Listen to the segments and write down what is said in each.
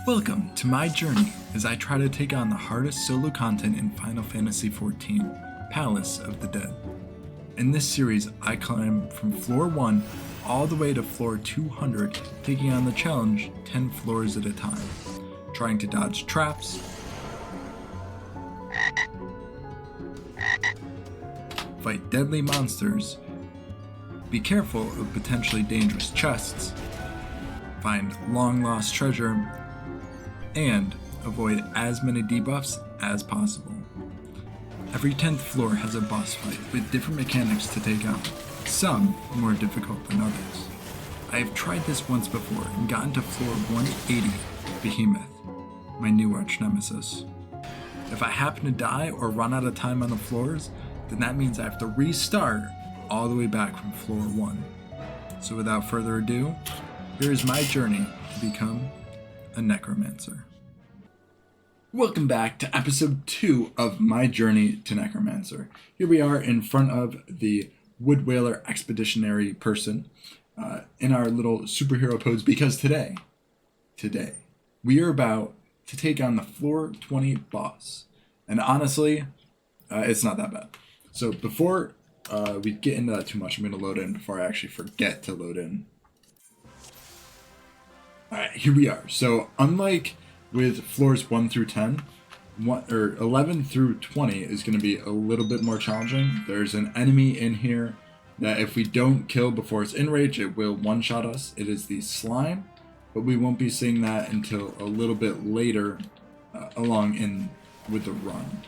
Welcome to my journey as I try to take on the hardest solo content in Final Fantasy XIV, Palace of the Dead. In this series, I climb from floor 1 all the way to floor 200, taking on the challenge 10 floors at a time, trying to dodge traps, fight deadly monsters, be careful of potentially dangerous chests, find long-lost treasure, and avoid as many debuffs as possible. Every 10th floor has a boss fight with different mechanics to take on, some more difficult than others. I have tried this once before and gotten to floor 180, Behemoth, my new arch nemesis. If I happen to die or run out of time on the floors, then that means I have to restart all the way back from floor 1. So without further ado, here is my journey to become a Necromancer. Welcome back to episode 2 of my journey to Necromancer. Here we are in front of the Wood Whaler Expeditionary person in our little superhero pose because today, we are about to take on the floor 20 boss. And honestly, it's not that bad. So before we get into that too much, I'm going to load in before I actually forget to load in. Alright, here we are. So unlike with floors 1 through 10, 11 through 20 is going to be a little bit more challenging. There's an enemy in here that if we don't kill before it's in rage, it will one-shot us. It is the slime, but we won't be seeing that until a little bit later along in with the run.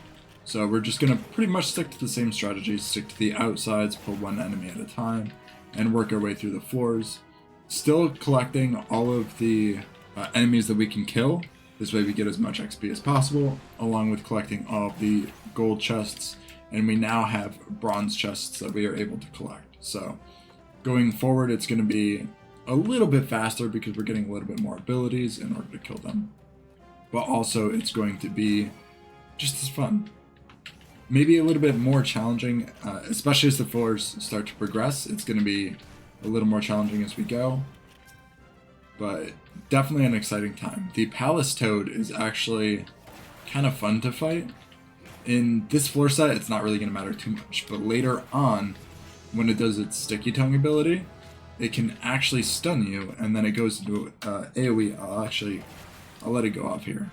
So we're just going to pretty much stick to the same strategy, stick to the outsides, pull one enemy at a time, and work our way through the floors. Still collecting all of the enemies that we can kill. This way we get as much XP as possible, along with collecting all of the gold chests, and we now have bronze chests that we are able to collect. So going forward, it's going to be a little bit faster because we're getting a little bit more abilities in order to kill them. But also it's going to be just as fun. Maybe a little bit more challenging, especially as the floors start to progress. It's going to be a little more challenging as we go, but definitely an exciting time. The Palace Toad is actually kind of fun to fight. In this floor set, it's not really going to matter too much, but later on, when it does its Sticky Tongue ability, it can actually stun you, and then it goes into AoE. I'll let it go off here.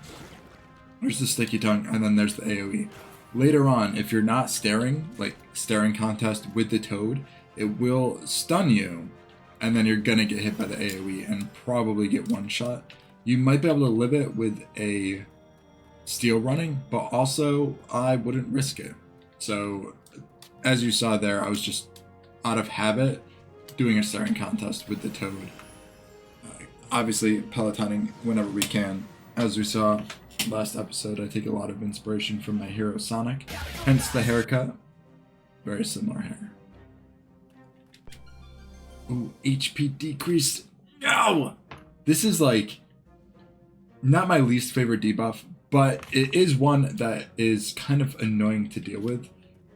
There's the Sticky Tongue, and then there's the AoE. Later on, if you're not staring, like staring contest with the Toad, it will stun you, and then you're gonna get hit by the AoE and probably get one shot. You might be able to live it with a steel running, but also I wouldn't risk it. So as you saw there, I was just out of habit doing a staring contest with the Toad. Obviously pelotoning whenever we can. As we saw last episode, I take a lot of inspiration from my hero Sonic, hence the haircut. Very similar hair. Ooh, HP decreased. Ow! This is like not my least favorite debuff, but it is one that is kind of annoying to deal with.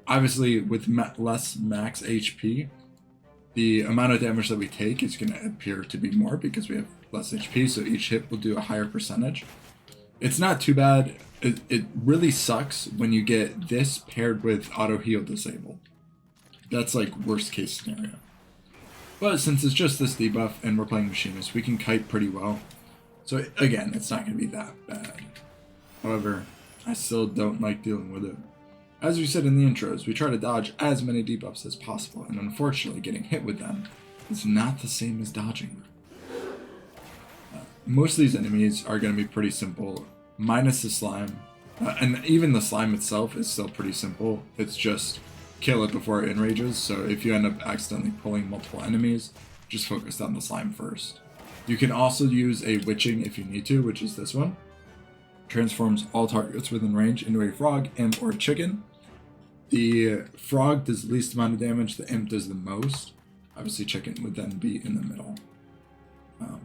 Obviously, with less max HP, the amount of damage that we take is going to appear to be more because we have less HP, so each hit will do a higher percentage. It's not too bad. It really sucks when you get this paired with auto heal disabled. That's like worst case scenario. But since it's just this debuff and we're playing Machinist, we can kite pretty well. So again, it's not going to be that bad. However, I still don't like dealing with it. As we said in the intros, we try to dodge as many debuffs as possible, and unfortunately getting hit with them is not the same as dodging them. Most of these enemies are going to be pretty simple, minus the slime. And even the slime itself is still pretty simple. It's just kill it before it enrages, so if you end up accidentally pulling multiple enemies, just focus on the slime first. You can also use a witching if you need to, which is this one. Transforms all targets within range into a frog, imp, or chicken. The frog does the least amount of damage, the imp does the most. Obviously chicken would then be in the middle.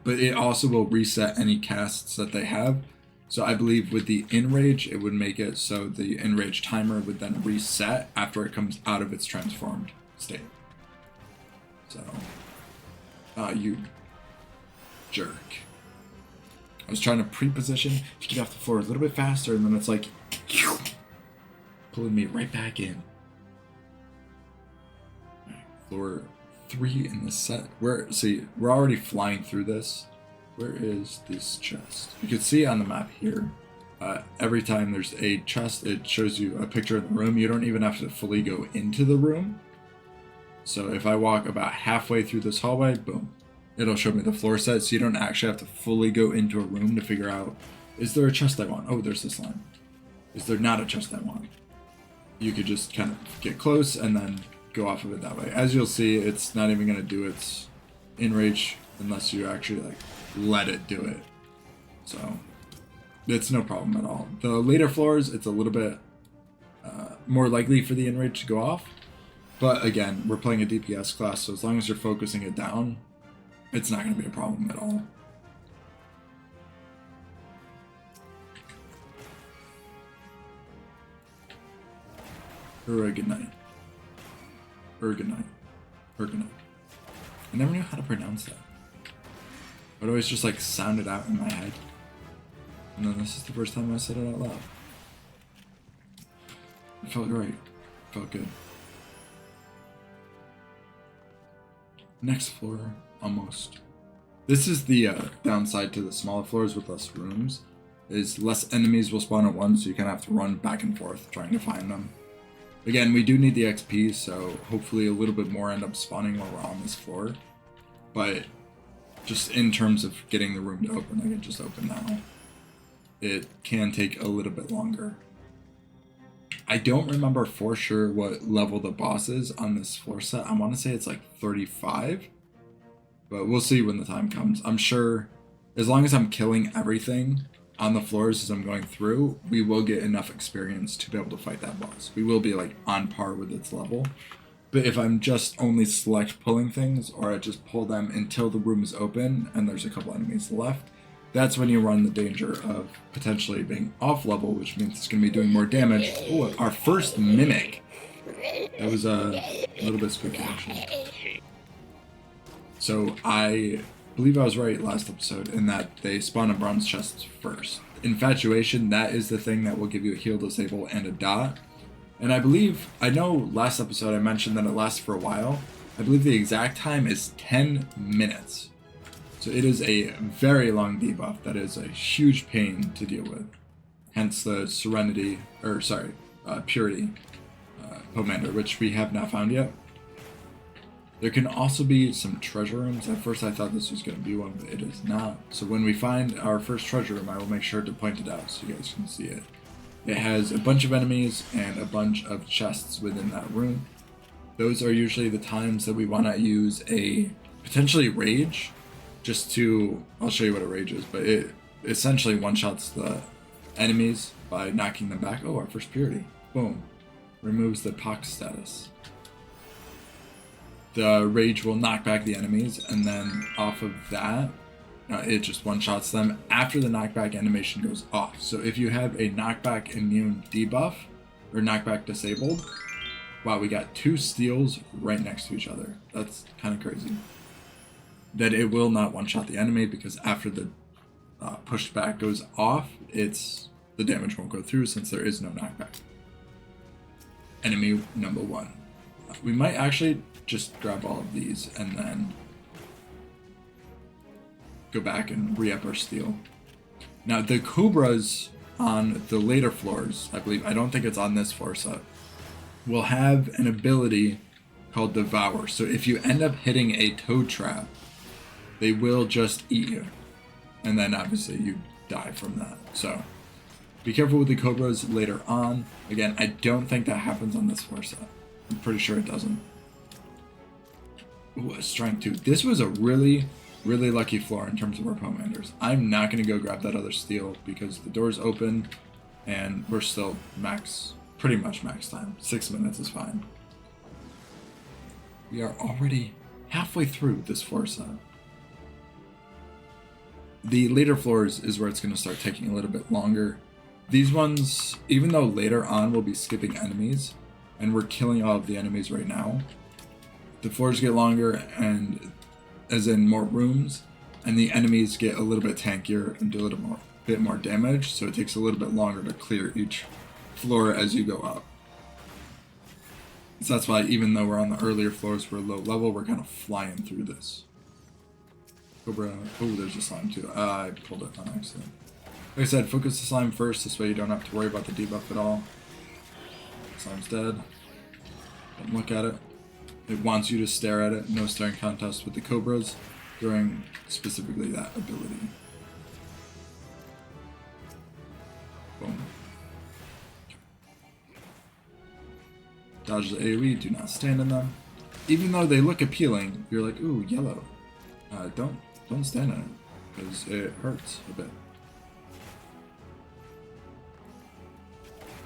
But it also will reset any casts that they have. So I believe with the enrage, it would make it so the enrage timer would then reset after it comes out of its transformed state. So, you jerk. was trying to pre-position to get off the floor a little bit faster, and then it's like pulling me right back in. Right, floor 3 in the set. We're already flying through this. Where is this chest? You can see on the map here. Every time there's a chest, it shows you a picture of the room. You don't even have to fully go into the room. So if I walk about halfway through this hallway, boom, it'll show me the floor set. So you don't actually have to fully go into a room to figure out, is there a chest I want? Oh, there's this line. Is there not a chest I want? You could just kind of get close and then go off of it that way. As you'll see, it's not even going to do its enrage unless you actually like let it do it. So it's no problem at all. The later floors, it's a little bit more likely for the enrage to go off. But again, we're playing a DPS class, so as long as you're focusing it down, it's not going to be a problem at all. Ergonomite. Ergonomite. I never knew how to pronounce that. I'd always just like sound it out in my head. And then this is the first time I said it out loud. It felt great. It felt good. Next floor, almost. This is the downside to the smaller floors with less rooms, is less enemies will spawn at once, so you kind of have to run back and forth trying to find them. Again, we do need the XP, so hopefully a little bit more end up spawning while we're on this floor. But just in terms of getting the room to open, like it just opened now, it can take a little bit longer. I don't remember for sure what level the boss is on this floor set. I want to say it's like 35, but we'll see when the time comes. I'm sure as long as I'm killing everything on the floors as I'm going through, we will get enough experience to be able to fight that boss. We will be like on par with its level. But if I'm just only select pulling things, or I just pull them until the room is open and there's a couple enemies left, that's when you run the danger of potentially being off level, which means it's going to be doing more damage. Oh, our first mimic. That was a little bit spooky, actually. So I believe I was right last episode in that they spawn in bronze chests first. Infatuation, that is the thing that will give you a heal, disable, and a dot. And I know last episode I mentioned that it lasts for a while. I believe the exact time is 10 minutes. So it is a very long debuff that is a huge pain to deal with. Hence the Purity Pomander, which we have not found yet. There can also be some treasure rooms. At first I thought this was going to be one, but it is not. So when we find our first treasure room, I will make sure to point it out so you guys can see it. It has a bunch of enemies and a bunch of chests within that room. Those are usually the times that we want to use a potentially rage. I'll show you what a rage is, but it essentially one-shots the enemies by knocking them back. Oh, our first purity. Boom. Removes the pox status. The rage will knock back the enemies, and then off of that, it just one-shots them after the knockback animation goes off. So if you have a knockback immune debuff, or knockback disabled, wow, we got 2 steals right next to each other. That's kind of crazy. That it will not one-shot the enemy, because after the pushed back goes off, the damage won't go through since there is no knockback. Enemy number 1. We might actually just grab all of these and then go back and re-up our steal. Now the cobras on the later floors, I don't think it's on this floor set, will have an ability called Devour. So if you end up hitting a toad trap, they will just eat you. And then obviously you die from that. So be careful with the cobras later on. Again, I don't think that happens on this floor set. I'm pretty sure it doesn't. Ooh, a strength 2. This was a really, really lucky floor in terms of our Pomanders. I'm not going to go grab that other steal because the door's open and we're still pretty much max time. 6 minutes is fine. We are already halfway through this floor set. The later floors is where it's going to start taking a little bit longer. These ones, even though later on we'll be skipping enemies, and we're killing all of the enemies right now, the floors get longer, and as in more rooms, and the enemies get a little bit tankier and do a little bit more damage, so it takes a little bit longer to clear each floor as you go up. So that's why even though we're on the earlier floors, we're low level, we're kind of flying through this. Cobra, oh, there's a slime too. I pulled it on accident. Like I said, focus the slime first, this way you don't have to worry about the debuff at all. Slime's dead. Don't look at it. It wants you to stare at it. No staring contest with the cobras during specifically that ability. Boom. Dodge the AoE, do not stand in them. Even though they look appealing, you're like, ooh, yellow. Don't stand in it, because it hurts a bit.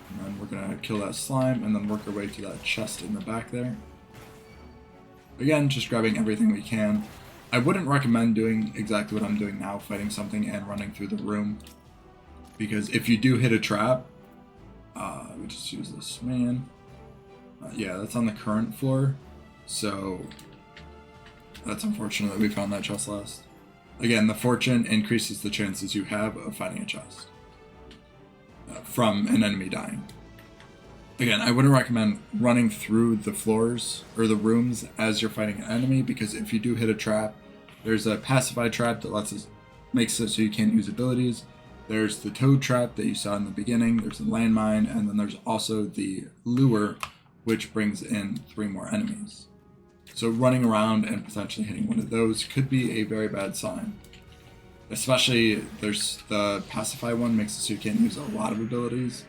And then we're gonna kill that slime, and then work our way to that chest in the back there. Again, just grabbing everything we can. I wouldn't recommend doing exactly what I'm doing now, fighting something and running through the room. Because if you do hit a trap, we just use this man. Yeah, that's on the current floor, so that's unfortunate that we found that chest last. Again, the fortune increases the chances you have of finding a chest from an enemy dying. Again, I wouldn't recommend running through the floors or the rooms as you're fighting an enemy, because if you do hit a trap, there's a pacified trap that makes it so you can't use abilities. There's the toad trap that you saw in the beginning, there's a landmine, and then there's also the lure, which brings in 3 more enemies. So running around and potentially hitting one of those could be a very bad sign. Especially, there's the pacify one, makes it so you can't use a lot of abilities.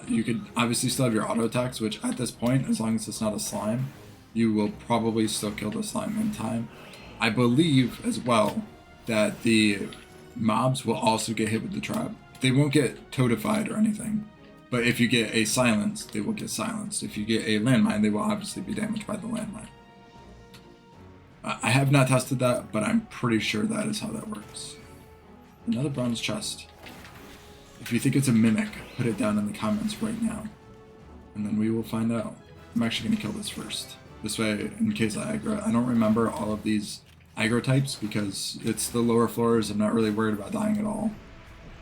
You could obviously still have your auto attacks, which at this point, as long as it's not a slime, you will probably still kill the slime in time. I believe as well that the mobs will also get hit with the trap. They won't get toadified or anything, but if you get a silence, they will get silenced. If you get a landmine, they will obviously be damaged by the landmine. I have not tested that, but I'm pretty sure that is how that works. Another bronze chest. If you think it's a mimic, put it down in the comments right now, and then we will find out. I'm actually going to kill this first. This way, in case I aggro, I don't remember all of these aggro types because it's the lower floors. I'm not really worried about dying at all.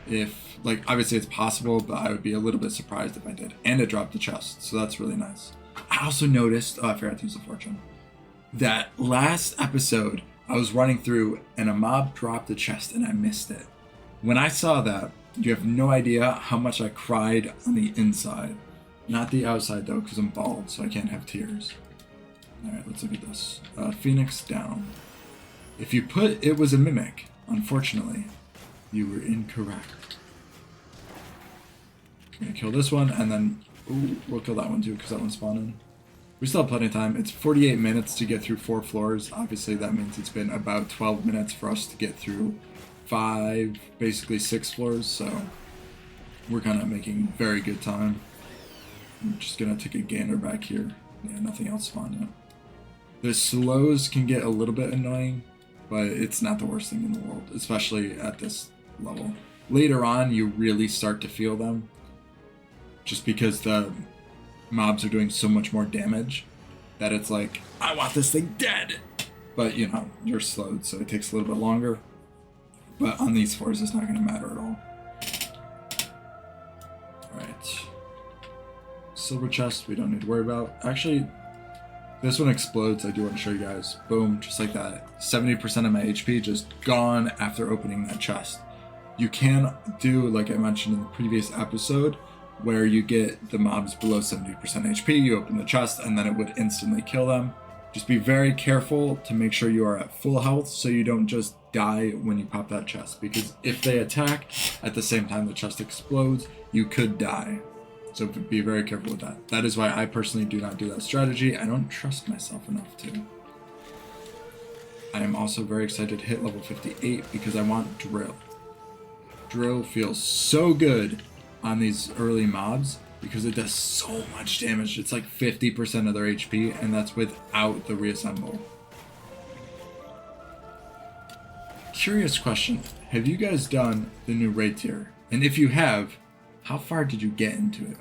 If, like, obviously it's possible, but I would be a little bit surprised if I did. And it dropped the chest, so that's really nice. I also noticed, I forgot to use the fortune, that last episode I was running through and a mob dropped the chest and I missed it. When I saw that, you have no idea how much I cried on the inside. Not the outside though, because I'm bald, so I can't have tears. Alright, let's look at this. Phoenix down. If you put it was a mimic, unfortunately, you were incorrect. I'm gonna kill this one, and then ooh, we'll kill that one too, because that one spawned in. We still have plenty of time. It's 48 minutes to get through 4 floors. Obviously, that means it's been about 12 minutes for us to get through 5, basically 6 floors, so we're kind of making very good time. I'm just gonna take a gander back here. Yeah, nothing else spawned yet. The slows can get a little bit annoying, but it's not the worst thing in the world, especially at this level. Later on, you really start to feel them, just because the mobs are doing so much more damage that it's like, I want this thing dead! But, you know, you're slowed, so it takes a little bit longer. But on these floors, it's not going to matter at all. Alright. Silver chest, we don't need to worry about. Actually, this one explodes, I do want to show you guys. Boom, just like that. 70% of my HP just gone after opening that chest. You can do, like I mentioned in the previous episode, where you get the mobs below 70% HP, you open the chest, and then it would instantly kill them. Just be very careful to make sure you are at full health so you don't just die when you pop that chest, because if they attack at the same time the chest explodes, you could die. So be very careful with that. That is why I personally do not do that strategy. I don't trust myself enough to. I am also very excited to hit level 58 because I want drill. Drill feels so good on these early mobs because it does so much damage. It's like 50% of their HP, and that's without the reassemble. Curious question, have you guys done the new raid tier? And if you have, how far did you get into it?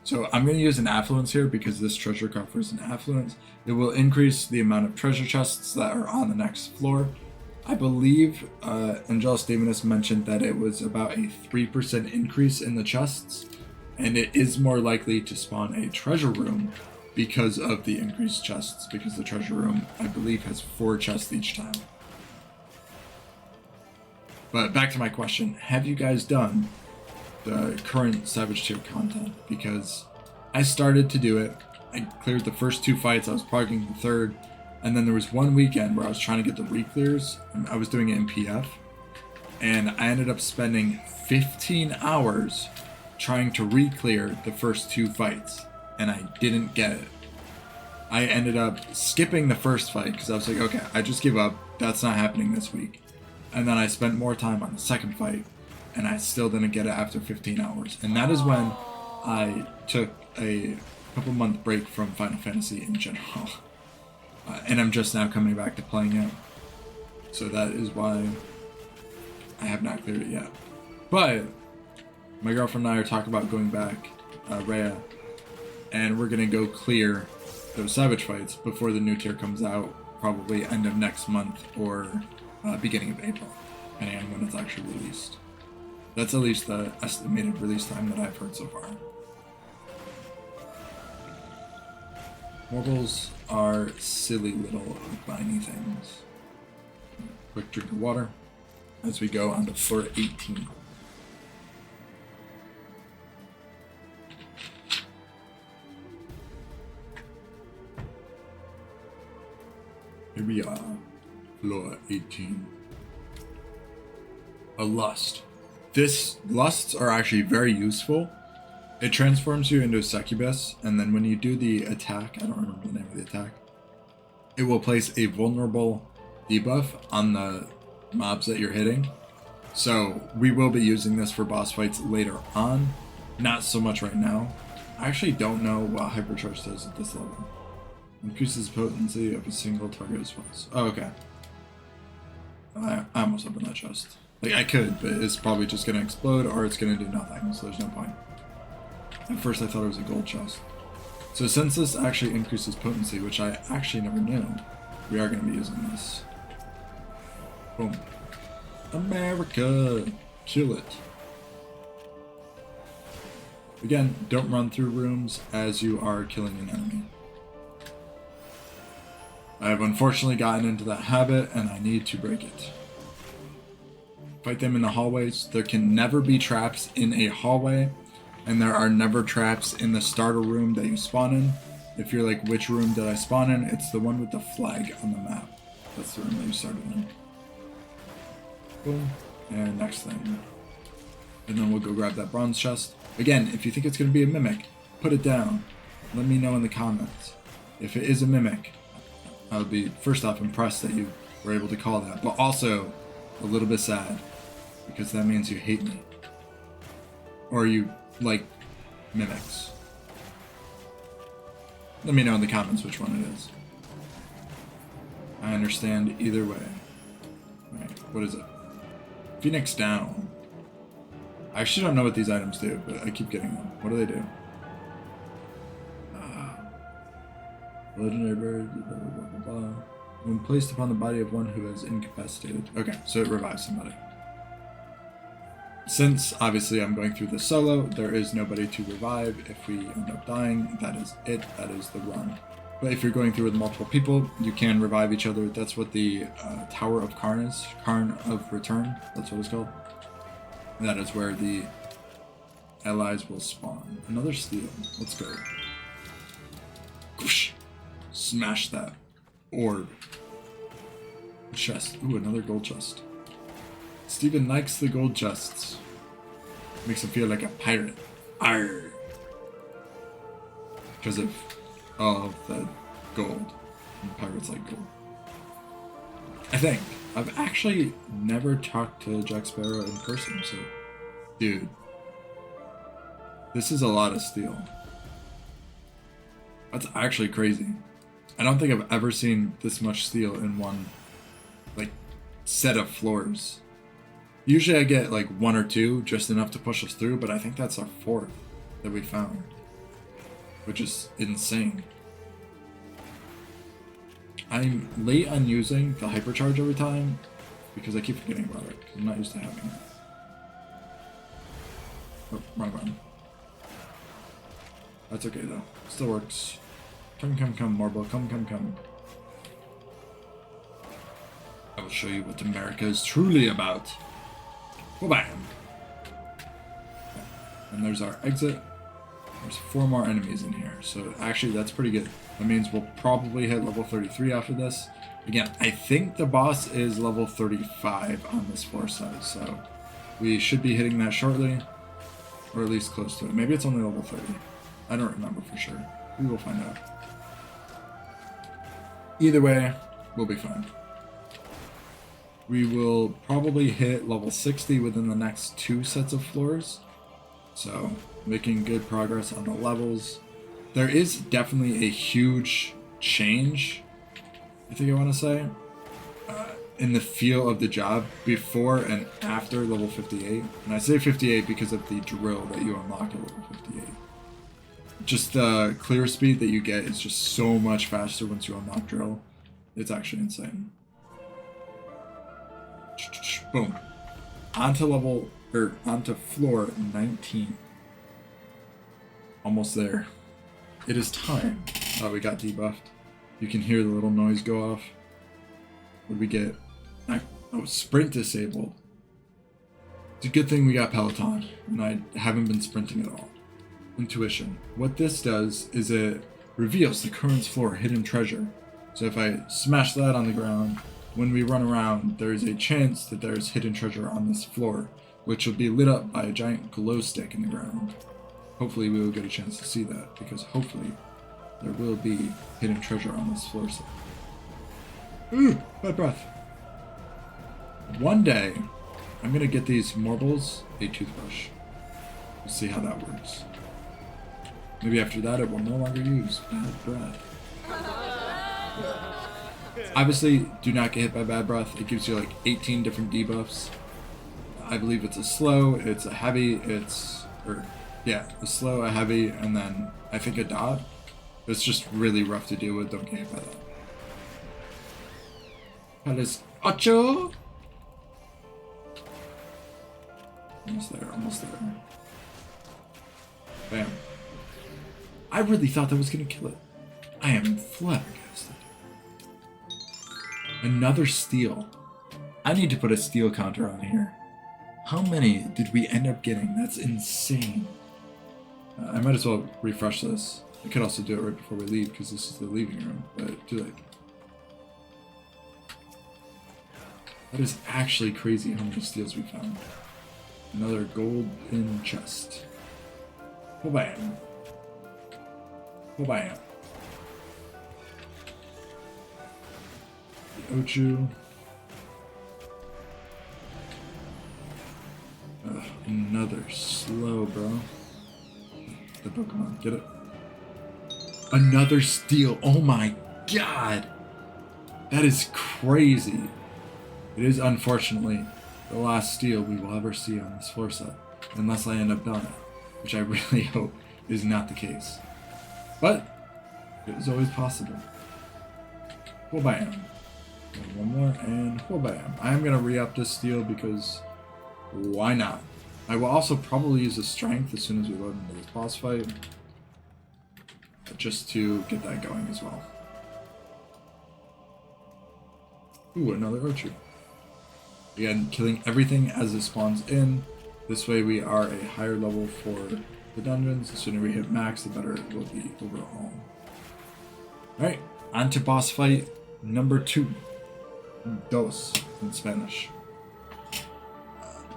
So I'm going to use an affluence here because this treasure coffer is an affluence. It will increase the amount of treasure chests that are on the next floor. I believe Angelus Daemonus mentioned that it was about a 3% increase in the chests, and it is more likely to spawn a treasure room because of the increased chests, because the treasure room, I believe, has 4 chests each time. But back to my question, have you guys done the current Savage Tier content? Because I started to do it, I cleared the first 2 fights, I was progging the third, and then there was one weekend where I was trying to get the re-clears, and I was doing it in PF, and I ended up spending 15 hours trying to re-clear the first 2 fights, and I didn't get it. I ended up skipping the first fight because I was like, okay, I just give up, that's not happening this week. And then I spent more time on the second fight, and I still didn't get it after 15 hours. And that is when I took a couple month break from Final Fantasy in general. And I'm just now coming back to playing it. So that is why I have not cleared it yet. But my girlfriend and I are talking about going back, Rhea, and we're going to go clear those Savage fights before the new tier comes out, probably end of next month or beginning of April, depending on when it's actually released. That's at least the estimated release time that I've heard so far. Mortals are silly little viney things. Quick drink of water as we go on to floor 18. Here we are, floor 18. A lust. Lusts are actually very useful. It transforms you into a succubus, and then when you do the attack, I don't remember the name of the attack, it will place a vulnerable debuff on the mobs that you're hitting. So we will be using this for boss fights later on, not so much right now. I actually don't know what Hypercharge does at this level. Increases potency of a single target as well. Oh, okay. I almost opened that chest. Like, I could, but it's probably just going to explode or it's going to do nothing, so there's no point. At first I thought it was a gold chest. So since this actually increases potency, which I actually never knew, we are going to be using this. Boom. America! Kill it. Again, don't run through rooms as you are killing an enemy. I have unfortunately gotten into that habit and I need to break it. Fight them in the hallways. There can never be traps in a hallway, and there are never traps in the starter room that you spawn in. If you're like, which room did I spawn in? It's the one with the flag on the map. That's the room that you started in. Boom. And next thing. And then we'll go grab that bronze chest. Again, if you think it's going to be a mimic, put it down. Let me know in the comments. If it is a mimic, I would be, first off, impressed that you were able to call that, but also a little bit sad, because that means you hate me. Or you like mimics. Let me know in the comments which one it is. I understand either way. Alright, what is it? Phoenix down. I actually don't know what these items do, but I keep getting them. What do they do? Legendary bird, blah, blah, blah, blah. When placed upon the body of one who is incapacitated. Okay, so it revives somebody. Since, obviously, I'm going through this solo, there is nobody to revive. If we end up dying, that is it. That is the run. But if you're going through with multiple people, you can revive each other. That's what the Tower of Karn is. Karn of Return. That's what it's called. And that is where the allies will spawn. Another steal. Let's go. Whoosh. Smash that orb. Chest. Ooh, another gold chest. Steven likes the gold chests. Makes him feel like a pirate. Arr! Because of all of the gold. And pirates like gold. I think. I've actually never talked to Jack Sparrow in person, so... Dude. This is a lot of steel. That's actually crazy. I don't think I've ever seen this much steel in one, like, set of floors. Usually I get, like, 1 or 2, just enough to push us through, but I think that's our 4th that we found. Which is insane. I'm late on using the hypercharge every time, because I keep forgetting about it, because I'm not used to having it. Oh, wrong button. That's okay though. Still works. Come, Marble. Come. I will show you what America is truly about. Oh, bam! And there's our exit. There's 4 more enemies in here, so actually that's pretty good. That means we'll probably hit level 33 after this. Again, I think the boss is level 35 on this floor size, so we should be hitting that shortly, or at least close to it. Maybe it's only level 30. I don't remember for sure. We will find out. Either way, we'll be fine. We will probably hit level 60 within the next 2 sets of floors. So, making good progress on the levels. There is definitely a huge change, I think I want to say, in the feel of the job before and after level 58. And I say 58 because of the drill that you unlock at level 58. Just the clear speed that you get is just so much faster once you unlock drill. It's actually insane. Boom. Onto floor 19. Almost there. It is time. Oh, we got debuffed. You can hear the little noise go off. What did we get? Oh, sprint disabled. It's a good thing we got Peloton, and I haven't been sprinting at all. Intuition. What this does is it reveals the current floor hidden treasure. So if I smash that on the ground, when we run around, there is a chance that there is hidden treasure on this floor, which will be lit up by a giant glow stick in the ground. Hopefully we will get a chance to see that, because hopefully there will be hidden treasure on this floor set. Ooh, bad breath. One day, I'm gonna get these marbles a toothbrush. We'll see how that works. Maybe after that it will no longer use bad breath. Obviously, do not get hit by bad breath. It gives you like 18 different debuffs. I believe it's a slow, it's a heavy, a slow, a heavy, and then I think a dot. It's just really rough to deal with. Don't get hit by that. Palace Ocho! Almost there. Bam. I really thought that was gonna kill it. I am flabbergasted. Another steal. I need to put a steal counter on here. How many did we end up getting? That's insane. I might as well refresh this. I could also do it right before we leave because this is the leaving room, but too late. That is actually crazy how many steals we found. Another golden chest. Oh bam. Oh bam. The Ochu. Another slow, bro. The Pokemon, get it? Another steal. Oh my god. That is crazy. It is unfortunately the last steal we will ever see on this floor set, unless I end up dying, which I really hope is not the case. But it is always possible. Well, bam. One more and well, bam. I am gonna re-up this steal because why not? I will also probably use the strength as soon as we load into this boss fight, just to get that going as well. Ooh, another Ochu. Again, killing everything as it spawns in. This way we are a higher level for the dungeons. The sooner we hit max, the better it will be overall. Alright, on to boss fight number 2. Dos in Spanish.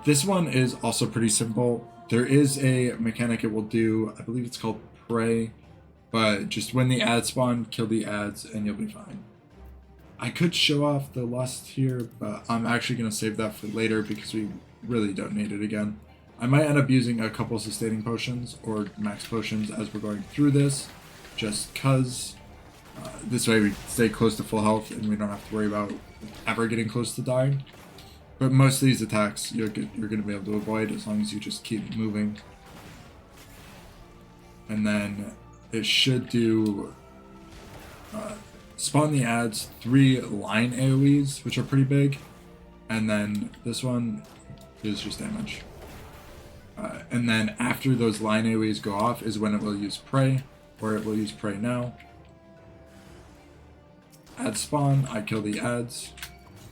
This one is also pretty simple. There is a mechanic it will do, I believe it's called Pray, but just when the ads spawn, kill the ads and you'll be fine. I could show off the lust here, but I'm actually going to save that for later because we really don't need it again. I might end up using a couple sustaining potions or max potions as we're going through this, just cause this way we stay close to full health and we don't have to worry about ever getting close to dying. But most of these attacks you're going to be able to avoid as long as you just keep moving. And then it should do spawn the ads 3 line AoEs, which are pretty big, And then this one is just damage. And then after those line AoEs go off is when it will use Prey, or it will use Prey now. Add spawn, I kill the ads.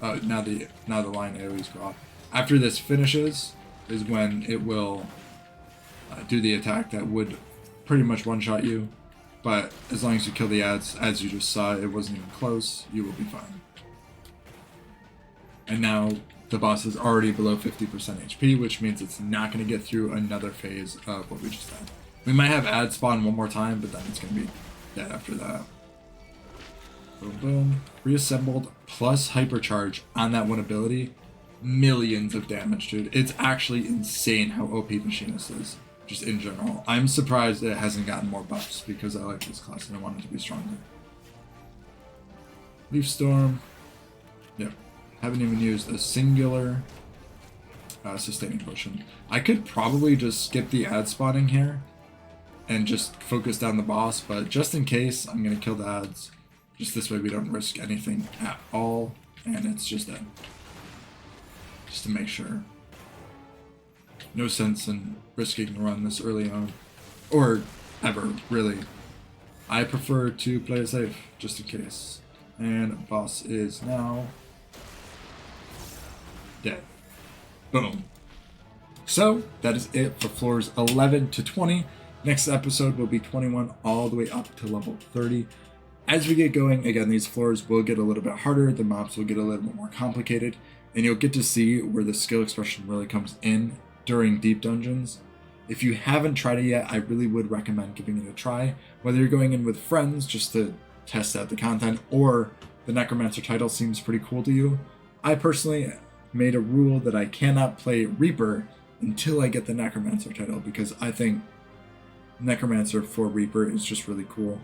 Now the line AoEs go off. After this finishes is when it will do the attack that would pretty much one-shot you. But as long as you kill the ads, as you just saw, it wasn't even close, you will be fine. And now the boss is already below 50% HP, which means it's not going to get through another phase of what we just had. We might have ad spawn one more time, but then it's going to be dead after that. Boom, boom. Reassembled plus hypercharge on that one ability. Millions of damage, dude. It's actually insane how OP Machinist is, just in general. I'm surprised it hasn't gotten more buffs because I like this class and I want it to be stronger. Leaf Storm. Yep. Haven't even used a singular sustaining potion. I could probably just skip the ad spawning here and just focus down the boss, but just in case, I'm going to kill the ads. Just this way we don't risk anything at all, and it's just dead. Just to make sure. No sense in risking a run this early on. Or ever, really. I prefer to play it safe, just in case. And boss is now dead. Boom. So, that is it for floors 11 to 20. Next episode will be 21 all the way up to level 30. As we get going, again, these floors will get a little bit harder, the mobs will get a little bit more complicated, and you'll get to see where the skill expression really comes in during deep dungeons. If you haven't tried it yet, I really would recommend giving it a try, whether you're going in with friends just to test out the content, or the Necromancer title seems pretty cool to you. I personally made a rule that I cannot play Reaper until I get the Necromancer title, because I think Necromancer for Reaper is just really cool.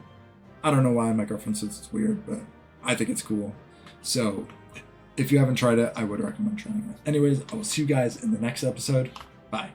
I don't know why, my girlfriend says it's weird, but I think it's cool. So if you haven't tried it, I would recommend trying it. Anyways, I will see you guys in the next episode. Bye.